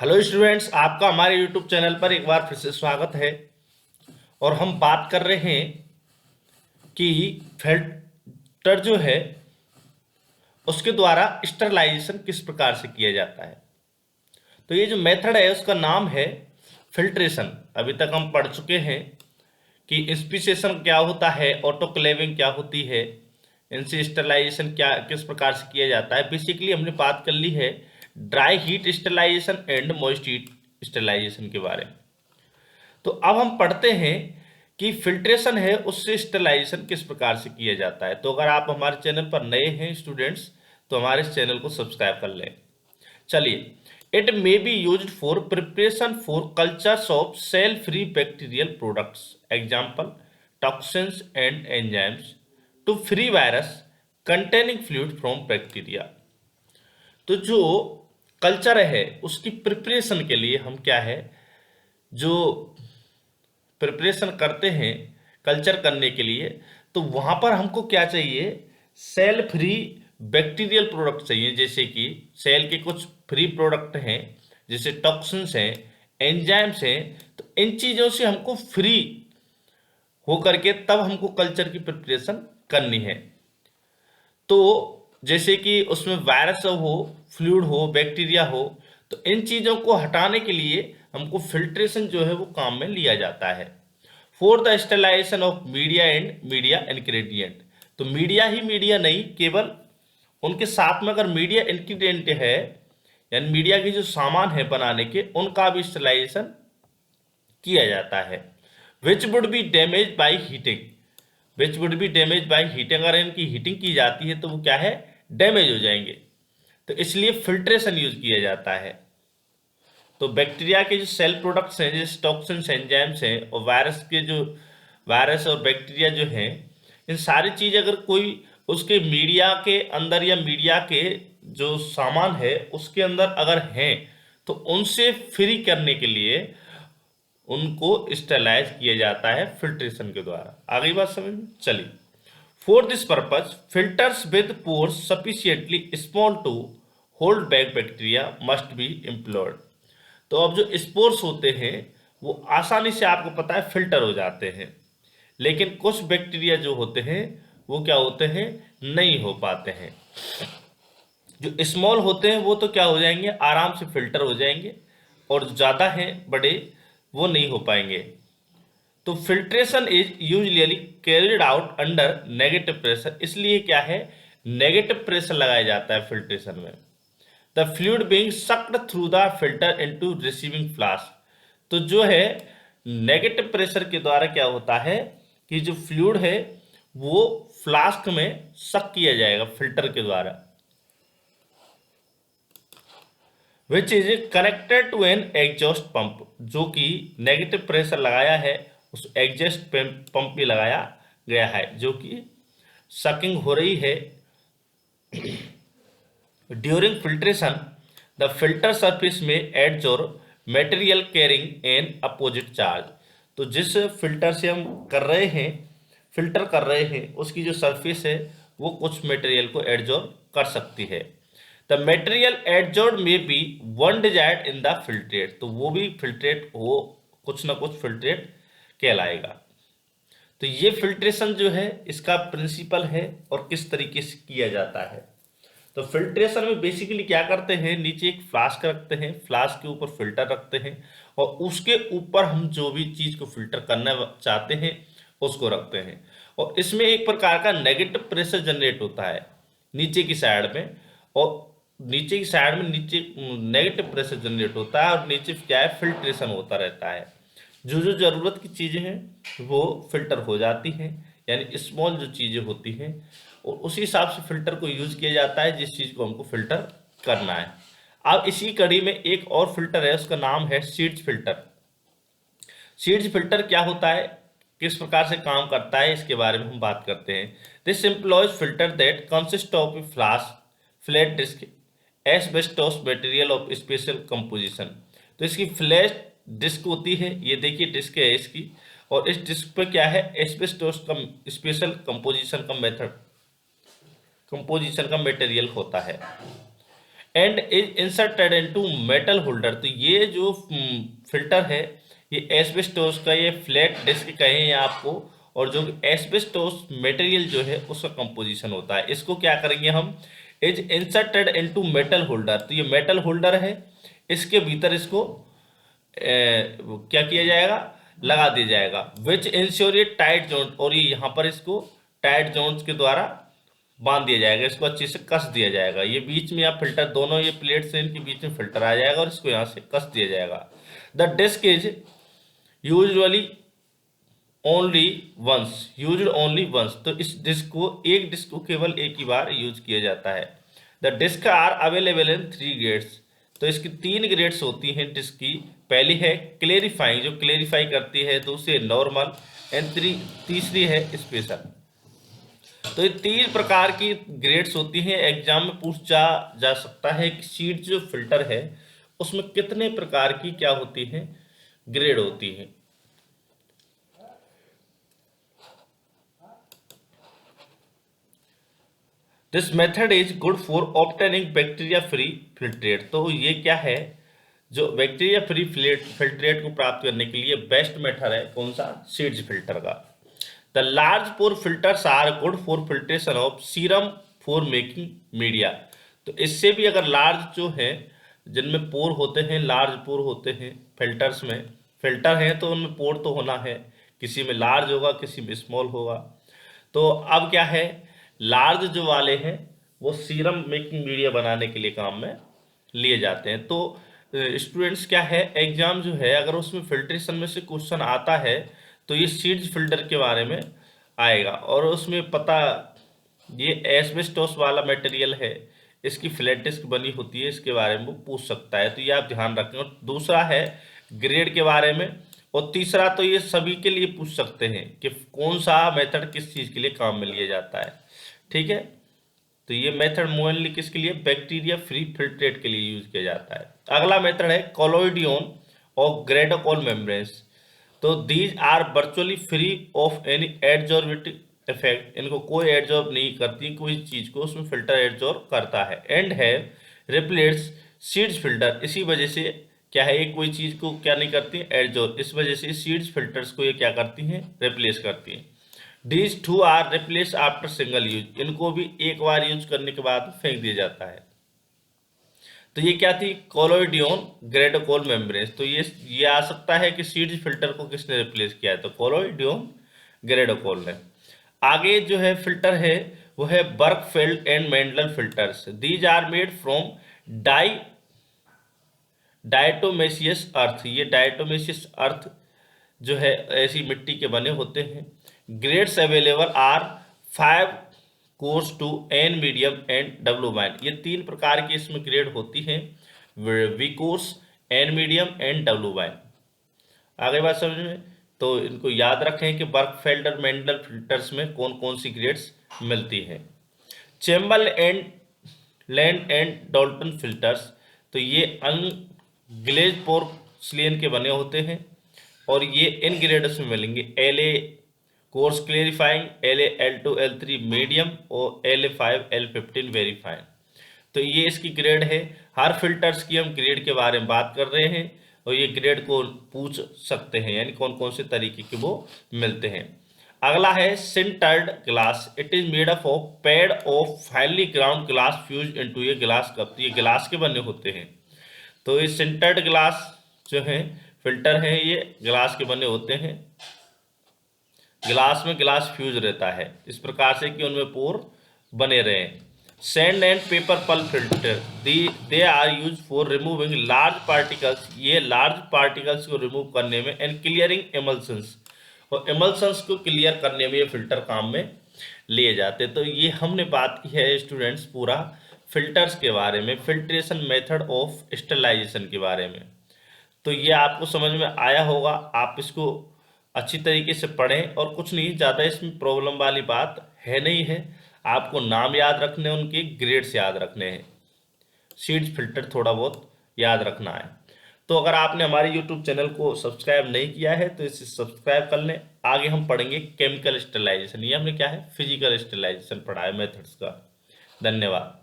Hello students, आपका हमारे YouTube channel पर एक बार फिर से स्वागत है। और हम बात कर रहे हैं कि फिल्टर जो है उसके द्वारा स्टरलाइजेशन किस प्रकार से किया जाता है। तो ये जो मेथड है उसका नाम है फिल्ट्रेशन। अभी तक हम पढ़ चुके हैं कि स्पीसिएशन क्या होता है, ऑटोक्लेविंग क्या होती है, इनसे स्टरलाइजेशन क्या किस प्रकार से किया जाता है। बेसिकली हमने बात कर ली है dry heat sterilisation and moist heat sterilisation के बारे में। तो अब हम पढ़ते हैं कि फिल्ट्रेशन है उससे स्टरलाइजेशन किस प्रकार से किया जाता है। तो अगर आप हमारे चैनल पर नए हैं स्टूडेंट्स, तो हमारे इस चैनल को सब्सक्राइब कर लें। चलिए, it may be used for preparation for cultures of cell free bacterial products, example toxins and enzymes, to free virus containing fluid from bacteria. तो जो कल्चर है उसकी प्रिपरेशन के लिए हम क्या है, जो प्रिपरेशन करते हैं कल्चर करने के लिए, तो वहाँ पर हमको क्या चाहिए, सेल फ्री बैक्टीरियल प्रोडक्ट चाहिए। जैसे कि सेल के कुछ फ्री प्रोडक्ट हैं, जैसे टॉक्सिन्स हैं, एंजाइम्स हैं। तो इन चीज़ों से हमको फ्री हो करके तब हमको कल्चर की प्रिपरेशन करनी है। तो जैसे कि उसमें वायरस हो, फ्लूइड हो, बैक्टीरिया हो, तो इन चीज़ों को हटाने के लिए हमको फिल्ट्रेशन जो है वो काम में लिया जाता है। For the sterilisation of media and media ingredient. तो मीडिया ही मीडिया नहीं, केवल उनके साथ में अगर मीडिया इंग्रेडिएंट है, यानी मीडिया के जो सामान है बनाने के, उनका भी स्टरलाइजेशन किया जाता है। Which would be damage by heating. Which would be damage by heating. अगर इनकी हीटिंग की जाती है तो वो क्या है, डैमेज हो जाएंगे। तो इसलिए फिल्ट्रेशन यूज किया जाता है। तो बैक्टीरिया के जो सेल प्रोडक्ट्स हैं, जैसे टॉक्सिन्स, एंजाइम्स हैं, और वायरस के जो वायरस और बैक्टीरिया जो हैं, इन सारी चीज़ अगर कोई उसके मीडिया के अंदर या मीडिया के जो सामान है उसके अंदर अगर हैं, तो उनसे फ्री करने के लिए उनको स्टेलाइज किया जाता है फिल्ट्रेशन के द्वारा। आगे बात समझ में चली। For this purpose filters with pores sufficiently small to hold back bacteria must be employed. तो अब जो स्पोर्स होते हैं वो आसानी से आपको पता है फिल्टर हो जाते हैं, लेकिन कुछ बैक्टीरिया जो होते हैं वो क्या होते हैं, नहीं हो पाते हैं। जो स्मॉल होते हैं वो तो क्या हो जाएंगे, आराम से फिल्टर हो जाएंगे, और ज़्यादा हैं बड़े, वो नहीं हो पाएंगे। तो filtration is usually carried out under negative pressure. इसलिए क्या है, नेगेटिव प्रेशर लगाया जाता है फिल्ट्रेशन में। The fluid being sucked through the filter into receiving flask. तो जो है नेगेटिव प्रेशर के द्वारा क्या होता है कि जो फ्लूइड है वो फ्लास्क में सक किया जाएगा फिल्टर के द्वारा, which is connected to an exhaust pump. जो कि नेगेटिव प्रेशर लगाया है उस एग्जॉस्ट पंप में लगाया गया है, जो कि सकिंग हो रही है। During filtration the filter surface में adsorb material carrying an opposite charge. तो जिस फिल्टर से हम कर रहे हैं, फिल्टर कर रहे हैं, उसकी जो सरफेस है वो कुछ मटेरियल को एडजोर्ब कर सकती है। The material adsorb may be one desired in the filtrate. तो वो भी फिल्ट्रेट हो, कुछ ना कुछ फिल्ट्रेट कहलाएगा। तो ये फिल्ट्रेशन जो है इसका प्रिंसिपल है और किस तरीके से किया जाता है। तो फिल्ट्रेशन में बेसिकली क्या करते हैं, नीचे एक फ्लास्क रखते हैं, फ्लास्क के ऊपर फिल्टर रखते हैं, और उसके ऊपर हम जो भी चीज़ को फिल्टर करना चाहते हैं उसको रखते हैं। और इसमें एक प्रकार का नेगेटिव प्रेशर जनरेट होता है नीचे की साइड में, और नीचे की साइड में नीचे नेगेटिव प्रेशर जनरेट होता है, और नीचे क्या है, फिल्ट्रेशन होता रहता है। जो जो ज़रूरत की चीज़ें हैं वो फिल्टर हो जाती हैं, यानी स्मॉल जो चीज़ें होती हैं, और उसी हिसाब से फिल्टर को यूज किया जाता है जिस चीज़ को हमको फिल्टर करना है। अब इसी कड़ी में एक और फिल्टर है, उसका नाम है सीड्स फिल्टर। सीड्स फिल्टर क्या होता है, किस प्रकार से काम करता है, इसके बारे में हम बात करते हैं। This employs filter that consist of a flask flat disc asbestos material of special composition. तो इसकी फ्लैट डिस्क होती है, ये देखिए डिस्क है इसकी, और इस डिस्क पे क्या है, एस्बेस्टोस का स्पेशल कंपोजिशन का मेथड, कंपोजिशन का मटेरियल होता है। And is inserted into metal holder. तो ये जो फिल्टर है ये एस्बेस्टोस का ये फ्लैट डिस्क कहें या आपको, और जो एस्बेस्टोस मटेरियल जो है उसका कंपोजिशन होता है। इसको क्या करेंगे हम, is inserted into metal holder. तो ये मेटल होल्डर है, इसके भीतर इसको क्या किया जाएगा, लगा दिया जाएगा। विच इंश्योर ये टाइट जोन, और ये यहाँ पर इसको टाइट जोन्स के द्वारा बांध दिया जाएगा, इसको अच्छे से कस दिया जाएगा। ये बीच में आप फिल्टर दोनों ये प्लेट्स हैं, इनके बीच में फिल्टर आ जाएगा और इसको यहाँ से कस दिया जाएगा। The disc is usually only once, used only once. तो इस डिस्क को, एक डिस्क को केवल एक ही बार यूज किया जाता है। The disc are available in 3 grades. तो इसकी 3 ग्रेड्स होती हैं डिस्क की। पहली है क्लेरिफाइंग, जो क्लेरिफाई करती है। दूसरी नॉर्मल एंड तीसरी है स्पेशल। तो ये 3 प्रकार की ग्रेड्स होती हैं। एग्जाम में पूछा जा सकता है कि सीट जो फिल्टर है उसमें कितने प्रकार की क्या होती हैं, ग्रेड होती हैं। This method is good for obtaining bacteria free filtrate. तो ये क्या है, जो बैक्टीरिया फ्री फिल्ट्रेट को प्राप्त करने के लिए बेस्ट मेथड है कौन सा, सीड्स फिल्टर का। The large pore filters are good for filtration of serum for making media. तो इससे भी अगर लार्ज जो है, जिनमें पोर होते हैं, लार्ज पोर होते हैं फिल्टर्स में, फिल्टर हैं तो उनमें पोर तो होना है, किसी में लार्ज होगा किसी में स्मॉल होगा। तो अब क्या है, लार्ज जो वाले हैं वो सीरम मेकिंग मीडिया बनाने के लिए काम में लिए जाते हैं। तो स्टूडेंट्स क्या है, एग्जाम जो है अगर उसमें फिल्ट्रेशन में से क्वेश्चन आता है तो ये सीड्स फिल्टर के बारे में आएगा, और उसमें पता, ये एस्बेस्टोस वाला मटेरियल है, इसकी फ्लैट डिस्क बनी होती है, इसके बारे में वो पूछ सकता है। तो ये आप ध्यान रखें। और दूसरा है ग्रेड के बारे में, और तीसरा तो ये सभी के लिए पूछ सकते हैं कि कौन सा मेथड किस चीज़ के लिए काम में लिया जाता है। ठीक है, तो ये मेथड मोनली किसके लिए, बैक्टीरिया फ्री फिल्ट्रेट के लिए यूज किया जाता है। अगला मेथड है कोलोइडियन ऑफ ग्रेडोकोल मेम्ब्रेन्स। तो these are virtually free of any adsorptive effect. इनको कोई एडजॉर्ब नहीं करती, कोई चीज को उसमें फिल्टर एडजॉर्ब करता है। एंड है रिप्लेस सीड्स फिल्टर। इसी वजह से क्या है, ये कोई चीज को क्या नहीं करती, एडजॉर्ब। इस वजह से सीड्स फिल्टर्स को ये क्या करती हैं, रिप्लेस करती हैं। These 2 are replace after single use. इनको भी एक बार यूज करने के बाद फेंक दिया जाता है। तो ये क्या थी, कोलोइडियन ग्रेडोकोल मेम्ब्रेन्स। तो ये आ सकता है कि सीड्स फिल्टर को किसने रिप्लेस किया है, तो कोलोइडियन ग्रेडोकोल ने। आगे जो है फिल्टर है वो है Berkefeld and Mandler filters. These are made from diatomaceous earth. ये डायटोमेशियस अर्थ जो है ऐसी मिट्टी के बने होते हैं। Grades available are 5 coarse to N medium and W fine. ये 3 प्रकार की इसमें ग्रेड होती हैं, V coarse, N medium and W fine. आगे बात समझ में, तो इनको याद रखें कि बर्कफेल्ड और मेंडल फिल्टर्स में कौन कौन सी ग्रेड्स मिलती हैं। Chamber and land and Dalton filters. तो ये अनग्लेज पोर्सलिन के बने होते हैं, और ये इन ग्रेड्स में मिलेंगे, LA course clarifying, LA L2 L3 medium और LA5 L15 वेरीफाइंग। तो ये इसकी ग्रेड है। हर फिल्टर्स की हम ग्रेड के बारे में बात कर रहे हैं, और ये ग्रेड को पूछ सकते हैं, यानी कौन कौन से तरीके के वो मिलते हैं। अगला है sintered glass. It is made up of pad of finally ground glass fuse into a glass cup. ये ग्लास के बने होते हैं। तो ये सिंटर्ड ग्लास जो है फिल्टर है, ये ग्लास के बने होते हैं। ग्लास में ग्लास फ्यूज रहता है इस प्रकार से कि उनमें पोर बने रहें। Sand and paper pulp filter, they are use for removing large particles. ये लार्ज पार्टिकल्स को रिमूव करने में, एंड क्लियरिंग एमल्सन्स, और एमल्सन्स को क्लियर करने में ये फिल्टर काम में लिए जाते। तो ये हमने बात की है स्टूडेंट्स पूरा फिल्टर्स के बारे में, फिल्ट्रेशन मेथड ऑफ स्टरलाइजेशन के बारे में। तो ये आपको समझ में आया होगा। आप इसको अच्छी तरीके से पढ़ें, और कुछ नहीं, ज़्यादा इसमें प्रॉब्लम वाली बात है नहीं है। आपको नाम याद रखने, उनके ग्रेड्स याद रखने हैं, सीड्स फिल्टर थोड़ा बहुत याद रखना है। तो अगर आपने हमारे यूट्यूब चैनल को सब्सक्राइब नहीं किया है तो इसे सब्सक्राइब कर लें। आगे हम पढ़ेंगे केमिकल स्टरलाइजेशन। ये हमने क्या है, फिजिकल स्टरलाइजेशन पढ़ा है मेथड्स का। धन्यवाद।